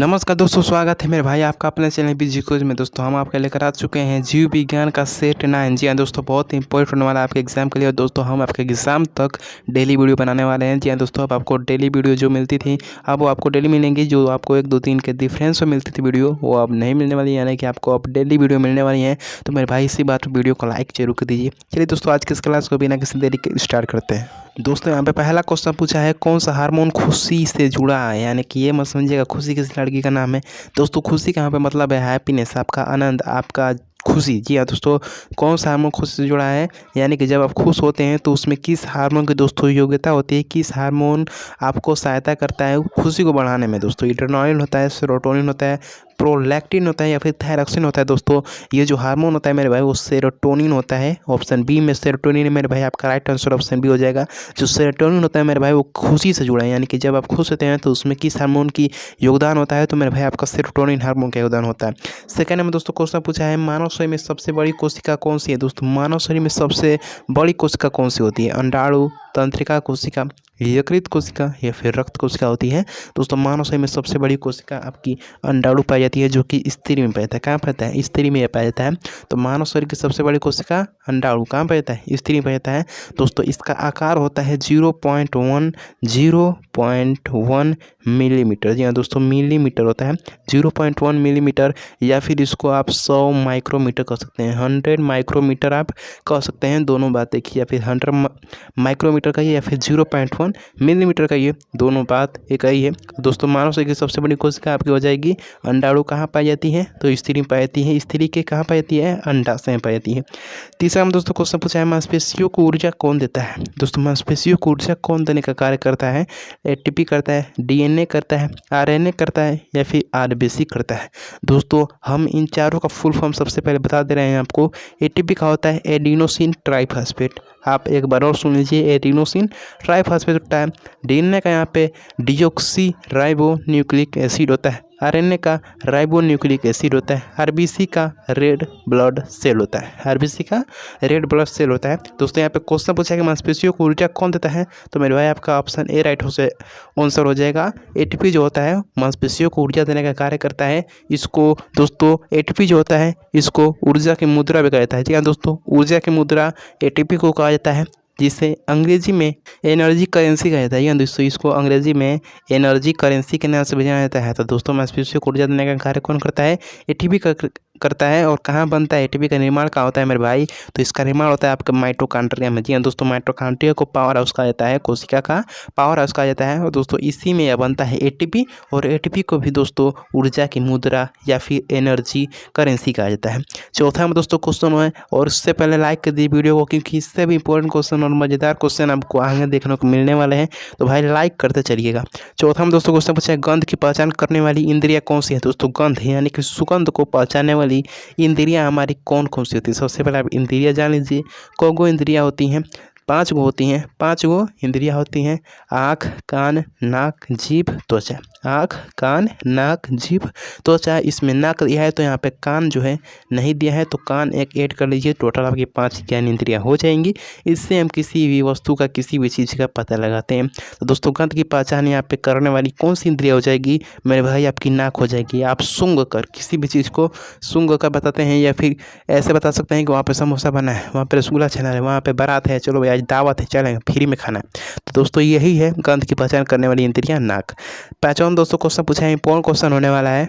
नमस्कार दोस्तों, स्वागत है मेरे भाई आपका अपने चैनल बीजी क्विज में। दोस्तों हम आपके लेकर आ चुके हैं जीव विज्ञान का सेट 9। जी हाँ दोस्तों, बहुत इंपॉर्टेंट होने वाला है आपके एग्जाम के लिए। और दोस्तों हम आपके एग्जाम तक डेली वीडियो बनाने वाले हैं। जी हाँ दोस्तों, अब आपको डेली वीडियो जो मिलती थी अब वो आपको डेली मिलेंगी। जो आपको 1-2-3 के डिफरेंस में मिलती थी वीडियो, वो अब नहीं मिलने वाली, यानी कि आपको अब डेली वीडियो मिलने वाली है। तो मेरे भाई इसी बात पर वीडियो को लाइक जरूर कर दीजिए। चलिए दोस्तों, आज की इस क्लास को बिना किसी देरी के स्टार्ट करते हैं। दोस्तों यहाँ पे पहला क्वेश्चन पूछा है, कौन सा हार्मोन खुशी से जुड़ा है। यानी कि ये मत समझिएगा खुशी किसी लड़की का नाम है। दोस्तों खुशी का यहाँ पे मतलब है हैप्पीनेस, आपका आनंद, आपका खुशी। जी हाँ दोस्तों, कौन सा हार्मोन खुशी से जुड़ा है, यानी कि जब आप खुश होते हैं तो उसमें किस हार्मोन की दोस्तों योग्यता होती है, किस हार्मोन आपको सहायता करता है खुशी को बढ़ाने में। दोस्तों एड्रेनालिन होता है, सेरोटोनिन होता है, प्रोलैक्टिन होता है या फिर थायरॉक्सिन होता है। दोस्तों ये जो हार्मोन होता है मेरे भाई वो सेरोटोनिन होता है। ऑप्शन बी में सेरोटोनिन है मेरे भाई, आपका राइट आंसर ऑप्शन बी हो जाएगा। जो सेरोटोनिन होता है मेरे भाई वो खुशी से जुड़ा है, यानी कि जब आप खुश होते हैं तो उसमें किस हार्मोन की योगदान होता है, तो मेरे भाई आपका सेरोटोनिन हार्मोन का योगदान होता है। सेकंड में दोस्तों क्वेश्चन पूछा है, मानव शरीर में सबसे बड़ी कोशिका कौन सी है। दोस्तों मानव शरीर में सबसे बड़ी कोशिका कौन सी होती है, अंडाणु, तंत्रिका कोशिका, यकृत कोशिका या फिर रक्त कोशिका होती है। दोस्तों मानव शरीर में सबसे बड़ी कोशिका आपकी अंडाणु पाई जाती है, जो कि स्त्री में पाया जाता है। कहाँ पाया जाता है, स्त्री में पाया जाता है। तो मानव शरीर की सबसे बड़ी कोशिका अंडाणु कहाँ पाया जाता है, स्त्री में पाया जाता है। दोस्तों इसका आकार होता है 0.1 मिलीमीटर। जी हाँ दोस्तों, मिलीमीटर होता है 0.1 मिलीमीटर, या फिर इसको आप 100 माइक्रोमीटर कह सकते हैं, 100 माइक्रोमीटर आप कह सकते हैं। दोनों बात एक ही, या फिर 100 माइक्रोमीटर का ही, या फिर 0.1 मिलीमीटर का, ये दोनों बात एक ही है। दोस्तों मानव शरीर की सबसे बड़ी कोशिका आपकी हो जाएगी अंडाणु। कहाँ पाई जाती है, तो स्त्री में पाई जाती है। स्त्री के कहाँ पाई जाती है, अंडाशय में पाई जाती है। तीसरा हम दोस्तों क्वेश्चन पूछा है, मांसपेशियों को ऊर्जा कौन देता है। दोस्तों मांसपेशियों को ऊर्जा कौन देने का कार्य करता है, एटीपी करता है, डीएनए करता है, आरएनए करता है या फिर आरबीसी करता है। दोस्तों हम इन चारों का फुल फॉर्म सबसे पहले बता दे रहे हैं आपको। एटीपी का होता है एडिनोसिन ट्राइफॉस्फेट, आप एक बार और सुन लीजिए, एडिनोसिन ट्राइफॉस्फेट होता है। डीएनए का यहाँ पे डिऑक्सी राइबो न्यूक्लिक एसिड होता है। आरएनए का राइबो न्यूक्लिक एसिड होता है। आरबीसी का रेड ब्लड सेल होता है। आरबीसी का रेड ब्लड सेल होता है। दोस्तों यहाँ पे क्वेश्चन पूछा है कि मांसपेशियों को ऊर्जा कौन देता है, तो मेरे भाई आपका ऑप्शन ए राइट आंसर हो जाएगा। एटीपी जो होता है मांसपेशियों को ऊर्जा देने का कार्य करता है। इसको दोस्तों एटीपी जो होता है इसको ऊर्जा की मुद्रा भी कहा जाता है। जी हाँ दोस्तों, ऊर्जा की मुद्रा एटीपी को कहा जाता है, जिसे अंग्रेजी में एनर्जी करेंसी कहा जाता है। दोस्तों इसको अंग्रेजी में एनर्जी करेंसी के नाम से भी जाना जाता है। तो दोस्तों मांसपेशियों को ऊर्जा देने का कार्य कौन करता है, एटीपी करता है। और कहाँ बनता है, एटीपी का निर्माण कहाँ होता है मेरे भाई, तो इसका निर्माण होता है आपका माइटोकॉन्ड्रिया में। जी हाँ दोस्तों, माइटोकॉन्ड्रिया को पावर हाउस कहा जाता है, कोशिका का पावर हाउस कहा जाता है। और दोस्तों इसी में यह बनता है एटीपी, और एटीपी को भी दोस्तों ऊर्जा की मुद्रा या फिर एनर्जी करेंसी कहा जाता है। चौथा में दोस्तों क्वेश्चन है, और उससे पहले लाइक कर दी वीडियो को, क्योंकि इससे भी इंपॉर्टेंट क्वेश्चन और मज़ेदार क्वेश्चन आपको आगे देखने को मिलने वाले हैं। तो भाई लाइक करते चलिएगा। चौथा में दोस्तों क्वेश्चन पूछा है, गंध की पहचान करने वाली इंद्रिया कौन सी है। दोस्तों गंध यानी कि सुगंध को पहचानने वाली इंद्रियां हमारी कौन कौन सी होती है। सबसे पहले आप इंद्रियां जान लीजिए, कौन इंद्रियां होती हैं, 5 गो होती हैं। 5 गो इंद्रियां होती हैं, आँख, कान, नाक, जीभ, त्वचा। आँख, कान, नाक, जीभ, त्वचा। इसमें नाक दिया है तो यहाँ पे कान जो है नहीं दिया है, तो कान एक ऐड कर लीजिए। टोटल आपकी 5 ज्ञान इंद्रियां हो जाएंगी। इससे हम किसी भी वस्तु का, किसी भी चीज़ का पता लगाते हैं। तो दोस्तों गंध की पहचान यहाँ पे करने वाली कौन सी इंद्रिया हो जाएगी मेरे भाई, आपकी नाक हो जाएगी। आप सूंघ कर किसी भी चीज़ को सूंघ कर बताते हैं, या फिर ऐसे बता सकते हैं कि वहाँ पे समोसा बना है, वहाँ पे रसगुल्ला छना है, वहाँ पे बारात है, चलो भाई आज दावत है, चलें फ्री में खाना है। तो दोस्तों यही है गंध की पहचान करने वाली इंद्रियां, नाक। पांचवा दोस्तों क्वेश्चन पूछा है, इंपॉर्टेंट क्वेश्चन होने वाला है।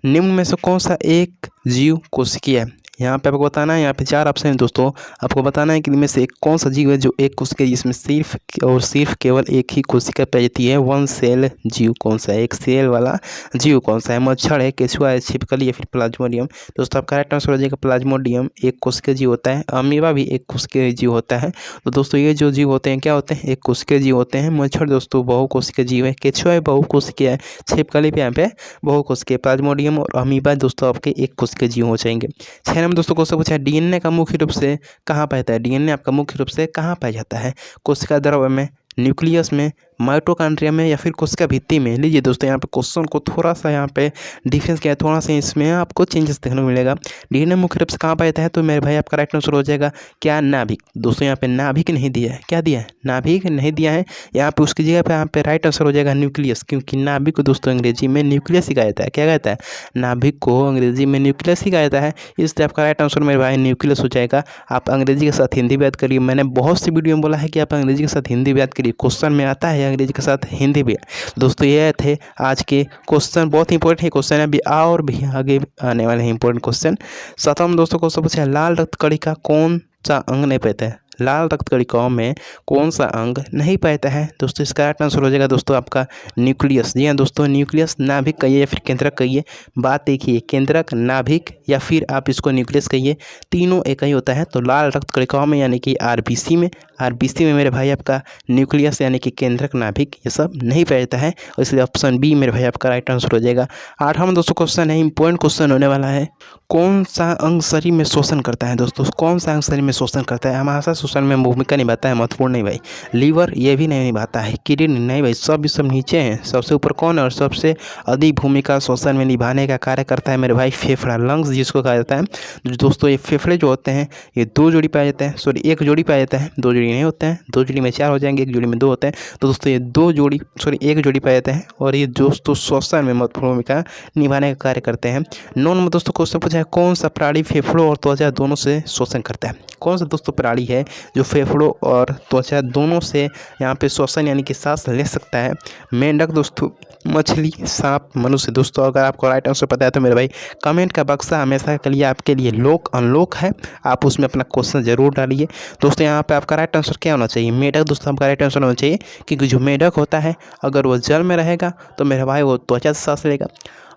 निम्न में से कौन सा एक जीव कोशिकीय है। यहाँ पे आपको बताना है, यहाँ पे 4 ऑप्शन है दोस्तों। आपको बताना है कि इनमें से कौन सा जीव है जो एक कोशिका, जिसमें सिर्फ और सिर्फ केवल एक ही कोशिका पाई जाती है। 1 सेल जीव कौन सा है, एक सेल वाला जीव कौन सा है। मच्छर है, केचुआ है, छिपकली या फिर प्लाज्मोडियम। दोस्तों आपका राइट आंसर हो जाएगा प्लाज्मोडियम, एक कोशिकीय जीव होता है। अमीबा भी एक कोशिकीय जीव होता है। तो दोस्तों ये जो जीव होते हैं क्या होते हैं, एक कोशिकीय जीव होते हैं। मच्छर दोस्तों बहुकोशिकीय जीव है, केचुआ है बहुकोशिकीय है, छिपकली पे यहाँ पे बहुकोशिकीय, प्लाज्मोडियम और अमीबा दोस्तों आपके एक कोशिकीय जीव हो जाएंगे। 6 नंबर दोस्तों क्वेश्चन पूछा है, डीएनए का मुख्य रूप से कहाँ पाया जाता है। डीएनए आपका मुख्य रूप से कहाँ पाया जाता है, कोशिका द्रव्य में, न्यूक्लियस में, माइटोकॉन्ड्रिया में या फिर कोशिका भित्ति में। लीजिए दोस्तों यहाँ पे क्वेश्चन को थोड़ा सा यहाँ पे डिफरेंस किया है, थोड़ा सा इसमें आपको चेंजेस देखने को मिलेगा। डीएनए मुख्य रूप से कहाँ पाया जाता है, तो मेरे भाई आपका राइट आंसर हो जाएगा क्या, नाभिक। दोस्तों यहाँ पे नाभिक नहीं दिया है, क्या दिया है, नाभिक नहीं दिया है। यहाँ पे उसकी जगह पे यहाँ पे राइट आंसर हो जाएगा न्यूक्लियस, क्योंकि नाभिक को दोस्तों अंग्रेजी में न्यूक्लियस ही कहा जाता है। क्या कहता है, नाभिक को अंग्रेजी में न्यूक्लियस ही कहा जाता है, इसलिए आपका राइट आंसर मेरे भाई न्यूक्लियस हो जाएगा। आप अंग्रेजी के साथ हिंदी भी याद करिए, मैंने बहुत सी वीडियो में बोला है कि आप अंग्रेजी के साथ हिंदी भी याद करिए, क्वेश्चन में आता है अंग्रेजी के साथ हिंदी भी। दोस्तों ये थे आज के क्वेश्चन, बहुत इंपॉर्टेंट है क्वेश्चन, अभी और भी आगे आने वाले हैं इंपॉर्टेंट क्वेश्चन। सातवां दोस्तों क्वेश्चन पूछा है, लाल रक्त कणिका कौन सा अंग नहीं पाता है, लाल रक्त कणिकाओं में कौन सा अंग नहीं पाता है। दोस्तों इसका राइट आंसर हो जाएगा दोस्तों आपका न्यूक्लियस। जी हाँ दोस्तों, न्यूक्लियस, नाभिक कहिए या फिर केंद्रक कहिए, बात एक ही है, केंद्रक, नाभिक या फिर आप इसको न्यूक्लियस कहिए, तीनों एक ही होता है। तो लाल रक्त कणिकाओं में यानी कि आरबीसी में मेरे भाई आपका न्यूक्लियस यानी कि केंद्रक, नाभिक ये सब नहीं पाया जाता है, और इसलिए ऑप्शन बी मेरे भाई आपका राइट आंसर हो जाएगा। आठवां दोस्तों क्वेश्चन है, इंपॉर्टेंट क्वेश्चन होने वाला है, कौन सा अंग शरीर में शोषण करता है। दोस्तों कौन सा अंग शरीर में शोषण करता है, हमारा शोषण में भूमिका निभाता है, महत्वपूर्ण नहीं भाई। लीवर ये भी नहीं निभाता है, किडनी नहीं भाई, सब नीचे हैं, सबसे ऊपर कौन है और सबसे अधिक भूमिका शोषण में निभाने का कार्य करता है मेरे भाई फेफड़ा, लंग्स जिसको कहा जाता है। दोस्तों ये फेफड़े जो होते हैं ये दो जोड़ी पाया जाता है, सॉरी एक जोड़ी पाया जाता है, दो जोड़ी नहीं होते हैं, दो जोड़ी में चार हो जाएंगे, एक जोड़ी में दो होते हैं। तो दोस्तों ये दो जोड़ी सॉरी एक जोड़ी पाया जाता है, और ये दोस्तों श्वसन में महत्वपूर्ण भूमिका निभाने का कार्य करते हैं। 9 नंबर दोस्तों क्वेश्चन पूछा है, कौन सा प्राणी फेफड़ों और त्वचा दोनों से शोषण करता है। कौन सा दोस्तों प्राणी है जो फेफड़ों और त्वचा दोनों से यहाँ पे श्वसन यानी कि सांस ले सकता है। मेंढक दोस्तों, मछली, सांप, मनुष्य। दोस्तों अगर आपको राइट आंसर पता है तो मेरे भाई कमेंट का बक्सा हमेशा के लिए आपके लिए लोक अनलॉक है, आप उसमें अपना क्वेश्चन जरूर डालिए। दोस्तों यहाँ पे आपका राइट आंसर क्या होना चाहिए, मेंढक। दोस्तों आपका राइट आंसर होना चाहिए, क्योंकि जो मेंढक होता है अगर वो जल में रहेगा तो मेरे भाई वो त्वचा से सांस लेगा,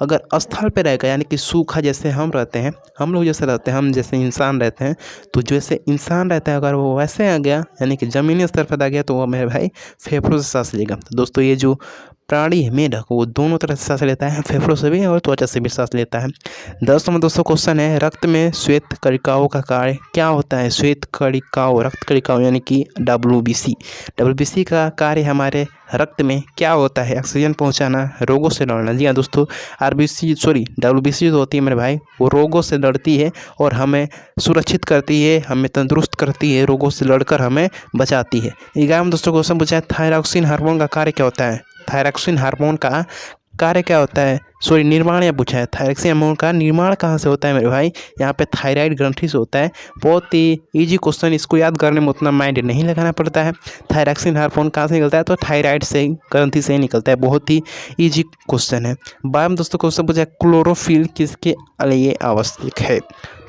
अगर स्थल पे रहेगा यानी कि सूखा जैसे हम रहते हैं, हम लोग जैसे रहते हैं, हम जैसे इंसान रहते हैं, तो जैसे इंसान रहता है अगर वो वैसे आ गया यानी कि ज़मीनी स्तर पर आ गया तो वो मेरे भाई फेफड़ों से सांस लेगा। तो दोस्तों ये जो प्राणी है मेंढक वो दोनों तरह से सांस लेता है, फेफड़ों से भी और त्वचा से भी सांस लेता है। 10 नंबर दोस्तों क्वेश्चन है, रक्त में श्वेत कणिकाओं का कार्य क्या होता है। श्वेत कणिकाओं, रक्त कणिकाओं यानी कि WBC का कार्य हमारे रक्त में क्या होता है, ऑक्सीजन पहुंचाना, रोगों से लड़ना। जी हाँ दोस्तों, WBC जो होती है मेरे भाई वो रोगों से लड़ती है और हमें सुरक्षित करती है, हमें तंदुरुस्त करती है, रोगों से लड़कर हमें बचाती है। 11 दोस्तों क्वेश्चन पूछा है, थायरॉक्सिन हार्मोन का कार्य क्या होता है। थायरॉक्सिन हार्मोन का कार्य क्या होता है, निर्माण या पूछा है, थायरॉक्सिन हार्मोन का निर्माण कहाँ से होता है मेरे भाई, यहाँ पे थायराइड ग्रंथि से होता है। बहुत ही इजी क्वेश्चन, इसको याद करने में उतना माइंड नहीं लगाना पड़ता है। थायरॉक्सिन हार्मोन कहाँ से निकलता है, तो थायराइड से ग्रंथि से ही निकलता है, बहुत ही इजी क्वेश्चन है। 12 दोस्तों क्वेश्चन पूछा है, क्लोरोफिल किसके लिए आवश्यक है।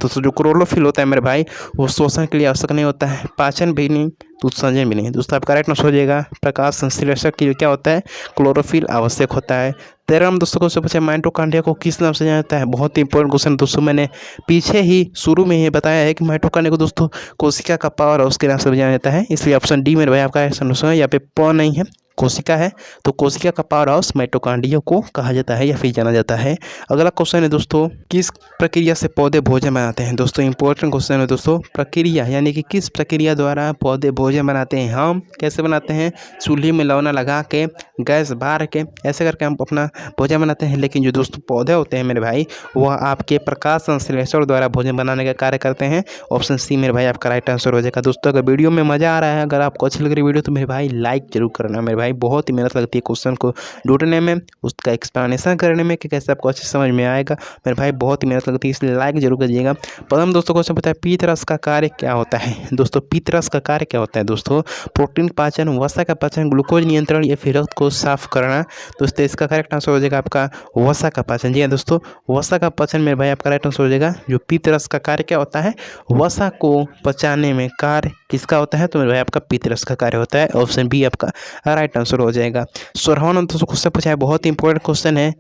दोस्तों जो क्लोरोफिल होता है मेरे भाई वो शोषण के लिए आवश्यक नहीं होता है, पाचन भी नहीं, उत्सर्जन भी नहीं। दोस्तों आपका राइट आंसर हो जाएगा, प्रकाश संश्लेषण के लिए क्या होता है, क्लोरोफिल आवश्यक होता है। 13 दोस्तों क्वेश्चन पूछा, माइटोकॉन्ड्रिया को किस नाम से जाना जाता है। बहुत ही इंपॉर्टेंट क्वेश्चन दोस्तों, मैंने पीछे ही शुरू में ये बताया है कि माइटोकॉन्ड्रिया को दोस्तों कोशिका का पावर हाउस के नाम से जाना जाता है, इसलिए ऑप्शन डी मेरे भाई आपका आंसर है। यहाँ पे प नहीं है, कोशिका है, तो कोशिका का पावर हाउस माइटोकॉन्ड्रिया को कहा जाता है या फिर जाना जाता है। अगला क्वेश्चन है दोस्तों, किस प्रक्रिया से पौधे भोजन बनाते हैं। दोस्तों इंपॉर्टेंट क्वेश्चन है दोस्तों, प्रक्रिया यानी कि किस प्रक्रिया द्वारा पौधे भोजन बनाते हैं। हम कैसे बनाते हैं, चूल्हे में लौना लगा के, गैस बार के, ऐसे करके हम अपना भोजन बनाते हैं। लेकिन जो दोस्तों पौधे होते हैं मेरे भाई वह आपके प्रकाश संश्लेषण द्वारा भोजन बनाने का कार्य करते हैं। ऑप्शन सी मेरे भाई आपका राइट आंसर हो जाएगा। दोस्तों अगर वीडियो में मज़ा आ रहा है, अगर आपको अच्छी लग रही वीडियो तो मेरे भाई लाइक जरूर करना। मेरे भाई बहुत ही मेहनत लगती है क्वेश्चन को ढूंढने में, उसका एक्सप्लेनेशन करने में कि कैसे आपको अच्छे समझ में आएगा। मेरे भाई बहुत ही मेहनत लगती है, इसलिए लाइक जरूर करिएगा। प्रथम दोस्तों क्वेश्चन पता है, पीतरस का कार्य क्या होता है। दोस्तों पीतरस का कार्य क्या होता है, दोस्तों प्रोटीन पाचन, वसा का पाचन, ग्लूकोज नियंत्रण या फिर रक्त को साफ करना। दोस्तों इसका करेक्ट आंसर हो जाएगा आपका वसा का पाचन। जी हाँ दोस्तों, वसा का पाचन मेरे भाई आपका राइट आंसर हो जाएगा। जो पीतरस का कार्य क्या होता है, वसा को पचाने में कार्य किसका होता है, तो मेरे भाई आपका पीतरस का कार्य होता है। ऑप्शन बी आपका राइट आंसर हो जाएगा। 16वां दोस्तों क्वेश्चन पूछा है, बहुत ही इंपॉर्टेंट क्वेश्चन है,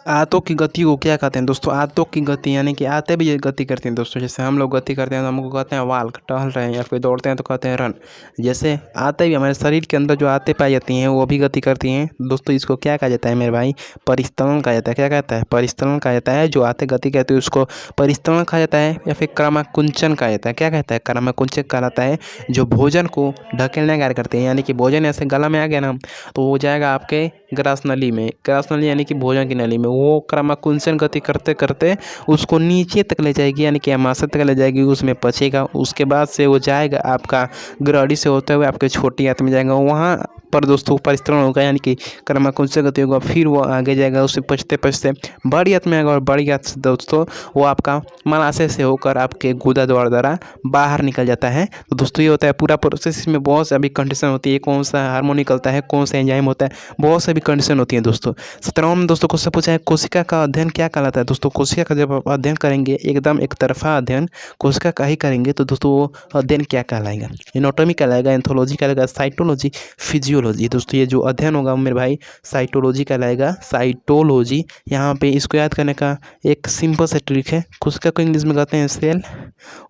आंतों की गति को क्या कहते हैं। दोस्तों आंतों की गति यानी कि आते भी गति करते हैं दोस्तों, जैसे हम लोग गति करते हैं तो हमको कहते हैं वाल्क, टहल रहे हैं, या फिर दौड़ते हैं तो कहते हैं रन। जैसे आते भी हमारे शरीर के अंदर जो आते पाई जाती हैं वो भी गति करती हैं दोस्तों, इसको क्या कहा जाता है मेरे भाई, परिस्थलन कहा जाता है। क्या कहता है, परिस्थलन कहा जाता है। जो आते गति कहते हैं उसको परिस्थलन कहा जाता है, या फिर क्रमाकुंचन कहा जाता है। क्या कहता है, क्रमाकुंचन कहलाता है। जो भोजन को ढकेलने का कार्य करते हैं, यानी कि भोजन ऐसे गला में आ गया ना तो वो जाएगा आपके ग्रास नली में। ग्रास नली यानी कि भोजन की नली में। वो क्रमाकुंचन गति करते करते उसको नीचे तक ले जाएगी, यानी कि अमाशय तक ले जाएगी, उसमें पचेगा। उसके बाद से वो जाएगा आपका ग्रड़ी से होते हुए आपके छोटी आंत में जाएगा। वहाँ पर दोस्तों परिस्तरण होगा, यानी कि क्रमाकुंचन गति होगा। फिर वो आगे जाएगा, उससे पचते पचते बड़ी आंत में आएगा, और बड़ी आंत से दोस्तों वो आपका मलाशय से होकर आपके गुदा द्वारा बाहर निकल जाता है। तो दोस्तों ये होता है पूरा प्रोसेस। इसमें बहुत सारी कंडीशन होती है, कौन सा हार्मोन निकलता है, कौन सा एंजाइम होता है, बहुत सारी कंडीशन होती है दोस्तों। 17वां में दोस्तों क्वेश्चन पूछा है, कोशिका का अध्ययन क्या कहलाता है। दोस्तों कोशिका का जब आप अध्ययन करेंगे, एकदम एक तरफा अध्ययन कोशिका का ही करेंगे, तो दोस्तों वो अध्ययन क्या कहलाएगा। एनाटॉमी कहलाएगा, एंथोलॉजी कहलाएगा, साइटोलॉजी, फिजियोलॉजी। दोस्तों ये जो अध्ययन होगा मेरे भाई साइटोलॉजी कहलाएगा, साइटोलॉजी। यहाँ पे इसको याद करने का एक सिंपल सा ट्रिक है। कोशिका को इंग्लिश में कहते हैं सेल,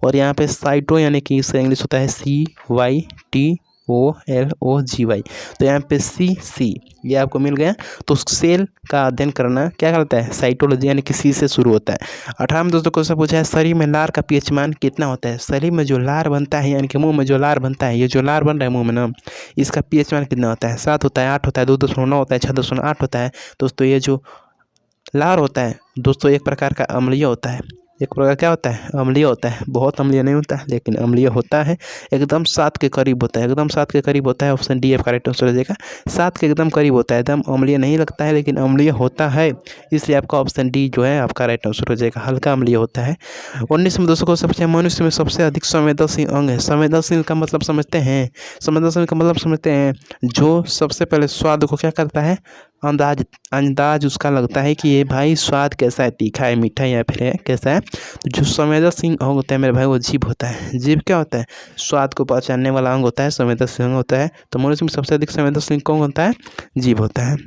और यहाँ पे साइटो यानी कि इसका इंग्लिश होता है CYTOLOGY। तो यहाँ पे C ये आपको मिल गया। तो सेल का अध्ययन करना क्या कहलाता है, साइटोलॉजी, यानी कि C से शुरू होता है। 18 में दोस्तों क्वेश्चन पूछा है, शरीर में लार का पीएच मान कितना होता है। शरीर में जो लार बनता है, यानी कि मुंह में जो लार बनता है, ये जो लार बन रहा है मुंह में ना, इसका पीएच मान कितना होता है। 7 होता है, 8 होता है, 2.9 होता है, 6.8 होता है। दोस्तों ये जो लार होता है दोस्तों एक प्रकार का अम्लीय होता है। एक प्रकार क्या होता है, अम्लीय होता है। बहुत अम्लीय नहीं होता है, लेकिन अम्लीय होता है। एकदम 7 के करीब होता है, एकदम 7 के करीब होता है। Option D F correct answer हो जाएगा। 7 के एकदम करीब होता है, एकदम अम्लीय नहीं लगता है, लेकिन अम्लीय होता है। इसलिए आपका ऑप्शन डी जो है आपका राइट आंसर हो जाएगा, हल्का अम्लीय होता है। 19 में दोस्तों को सबसे मनुष्य में सबसे अधिक संवेदनशील अंग है। संवेदनशील का मतलब समझते हैं, संवेदनशील का मतलब समझते हैं, जो सबसे पहले स्वाद को क्या करता है, अंदाज उसका लगता है कि ये भाई स्वाद कैसा है, तीखा है, मीठा है, या फिर है कैसा है। तो जो संवेदनशील अंग होता है मेरे भाई वो जीभ होता है। जीभ क्या होता है, स्वाद को पहचानने वाला अंग होता है, संवेदनशील अंग होता है। तो मनुष्य में सबसे अधिक संवेदनशील अंग होता है, जीभ होता है।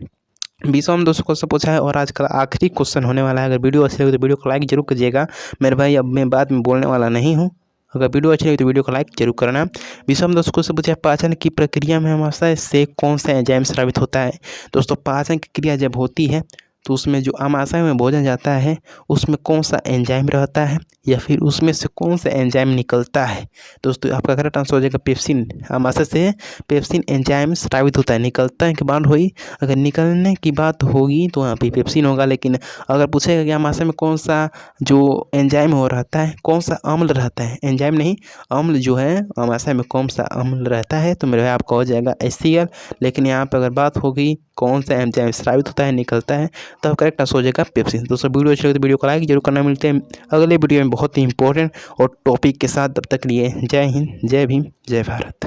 20वां में दोस्तों क्वेश्चन पूछा है, और आज का आखिरी क्वेश्चन होने वाला है। अगर वीडियो अच्छी लगे तो वीडियो को लाइक जरूर कीजिएगा मेरे भाई। अब मैं बाद में बोलने वाला नहीं हूँ। अगर वीडियो अच्छी लगी तो वीडियो को लाइक जरूर करना। 20वां में दोस्तों क्वेश्चन पूछा है, पाचन की प्रक्रिया में अमाशय से कौन सा एंजाइम स्रावित होता है। दोस्तों पाचन की क्रिया जब होती है तो उसमें जो अमाशय में भोजन जाता है उसमें कौन सा एंजाइम रहता है, या फिर उसमें से कौन सा एंजाइम निकलता है। दोस्तों आपका करेक्ट आंसर हो जाएगा पेप्सिन। अमाशय से पेप्सिन एंजाइम स्रावित होता है। निकलता है की बात हुई, अगर निकलने की बात होगी तो वहाँ पे पेप्सिन होगा। लेकिन अगर पूछेगा कि अमाशय में कौन सा जो एंजाइम हो रहता है, कौन सा अम्ल रहता है, एंजाइम नहीं अम्ल जो है अमाशय में कौन सा अम्ल रहता है, तो मेरे भाई आपका हो जाएगा HCl। लेकिन यहाँ पर अगर बात होगी कौन सा एंजाइम स्रावित होता है, निकलता है, तब करेक्ट आंसर हो जाएगा पेप्सिन। दोस्तों वीडियो अच्छी लगे तो वीडियो को लाइक जरूर करना। मिलते हैं अगले वीडियो में बहुत ही इंपॉर्टेंट और टॉपिक के साथ। तब तक लिए जय हिंद, जय भीम, जय भारत।